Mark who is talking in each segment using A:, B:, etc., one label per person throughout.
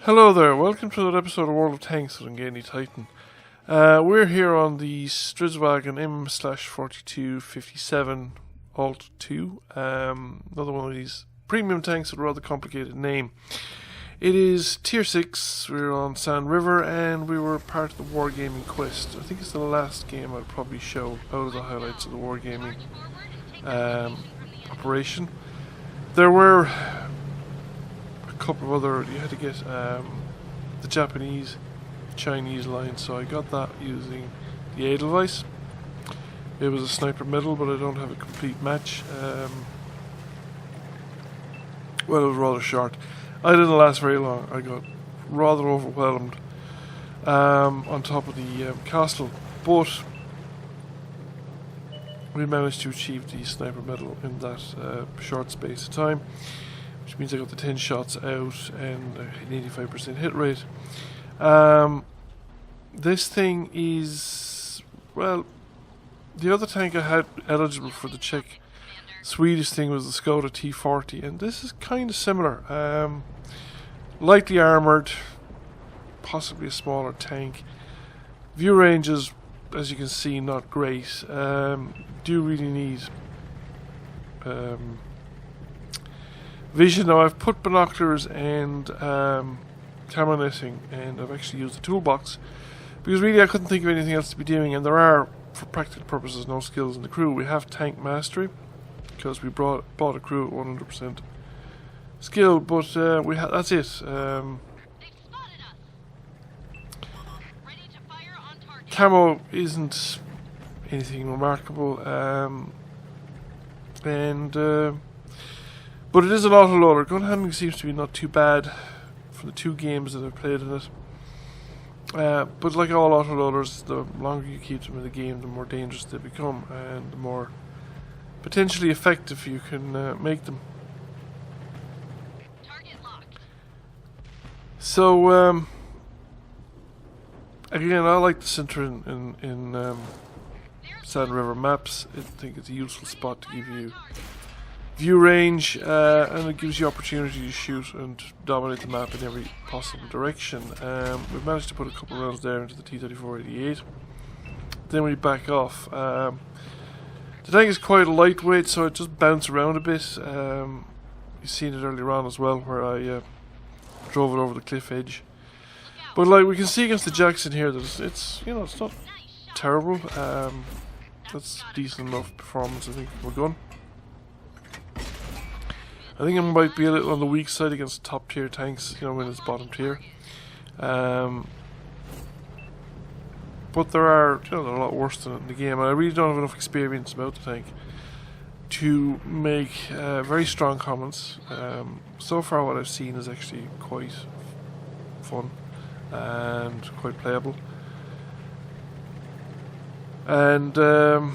A: Hello there, welcome to another episode of World of Tanks with Ungainly Titan. We're here on the Strv M/4257 Alt A.2, another one of these premium tanks with a rather complicated name. It is Tier 6, we're on Sand River, and we were part of the Wargaming Quest. I think it's the last game I'll probably show out of the highlights of the Wargaming operation. There were couple of other, you had to get the Japanese Chinese line, so I got that using the Edelweiss. It was a sniper medal, but I don't have a complete match. Well, it was rather short. I didn't last very long. I got rather overwhelmed on top of the castle, but we managed to achieve the sniper medal in that short space of time, which means I got the 10 shots out and an 85% hit rate. This thing is, well, the other tank I had eligible for the Czech Swedish thing was the Skoda T40, and this is kind of similar. Lightly armoured, possibly a smaller tank. View range is, as you can see, not great. Do really need vision. Now I've put binoculars and camera netting, and I've actually used the toolbox because really I couldn't think of anything else to be doing, and there are, for practical purposes, no skills in the crew. We have tank mastery because we bought a crew at 100% skill, but that's it. Camo isn't anything remarkable, but it is an autoloader. Gun handling seems to be not too bad for the two games that I've played in it. But like all autoloaders, the longer you keep them in the game, the more dangerous they become, and the more potentially effective you can make them. So, again, I like the center in Sand River maps. I think it's a useful spot to give you view range, and it gives you opportunity to shoot and dominate the map in every possible direction. We've managed to put a couple of rounds there into the T-34-88. Then we back off. The tank is quite lightweight, so it just bounces around a bit. You've seen it earlier on as well, where I drove it over the cliff edge. But like we can see against the Jackson here, that it's not terrible. That's decent enough performance, I think, from a gun. I think it might be a little on the weak side against top tier tanks, when it's bottom tier. But there are, a lot worse than it in the game, and I really don't have enough experience about the tank to make very strong comments. So far what I've seen is actually quite fun and quite playable. And the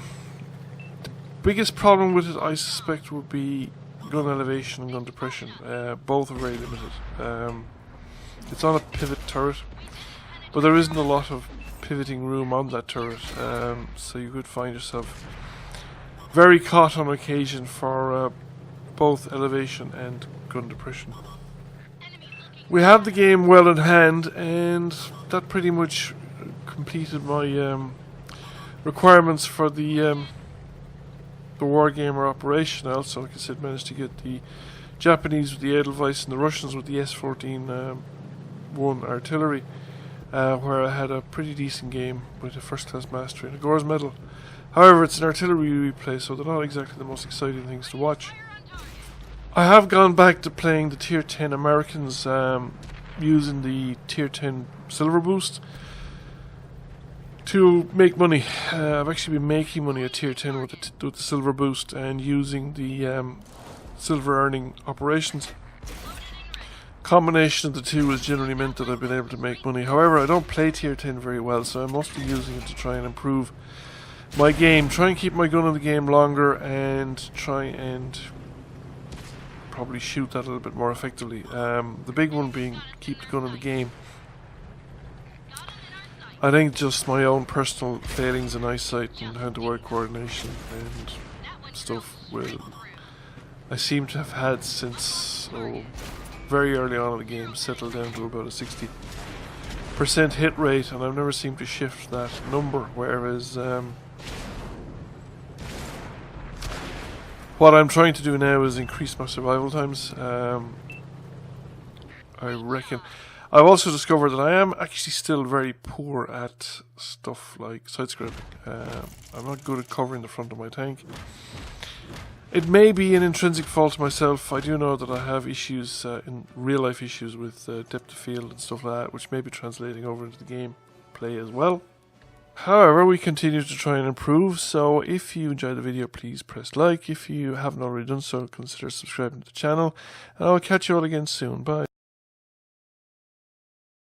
A: biggest problem with it, I suspect, would be gun elevation and gun depression. Both are very limited. It's on a pivot turret, but there isn't a lot of pivoting room on that turret, so you could find yourself very caught on occasion for both elevation and gun depression. We have the game well in hand, and that pretty much completed my requirements for the Wargamer operation. I also, like I said, managed to get the Japanese with the Edelweiss and the Russians with the S14-1 artillery, where I had a pretty decent game with a first-class mastery and a Gore's medal. However, it's an artillery replay, so they're not exactly the most exciting things to watch. I have gone back to playing the Tier 10 Americans using the Tier 10 Silver Boost to make money. I've actually been making money at Tier 10 with the Silver Boost and using the silver earning operations. Combination of the two has generally meant that I've been able to make money. However, I don't play Tier 10 very well, so I'm mostly using it to try and improve my game, try and keep my gun in the game longer, and try and probably shoot that a little bit more effectively. The big one being keep the gun in the game. I think just my own personal failings in eyesight and hand-to-eye coordination and stuff I seem to have had since very early on in the game settled down to about a 60% hit rate, and I've never seemed to shift that number, whereas what I'm trying to do now is increase my survival times. I reckon I've also discovered that I am actually still very poor at stuff like side-scraping. I'm not good at covering the front of my tank. It may be an intrinsic fault to myself. I do know that I have issues, in real-life issues with depth of field and stuff like that, which may be translating over into the game play as well. However, we continue to try and improve, so if you enjoyed the video, please press like. If you haven't already done so, consider subscribing to the channel, and I'll catch you all again soon. Bye.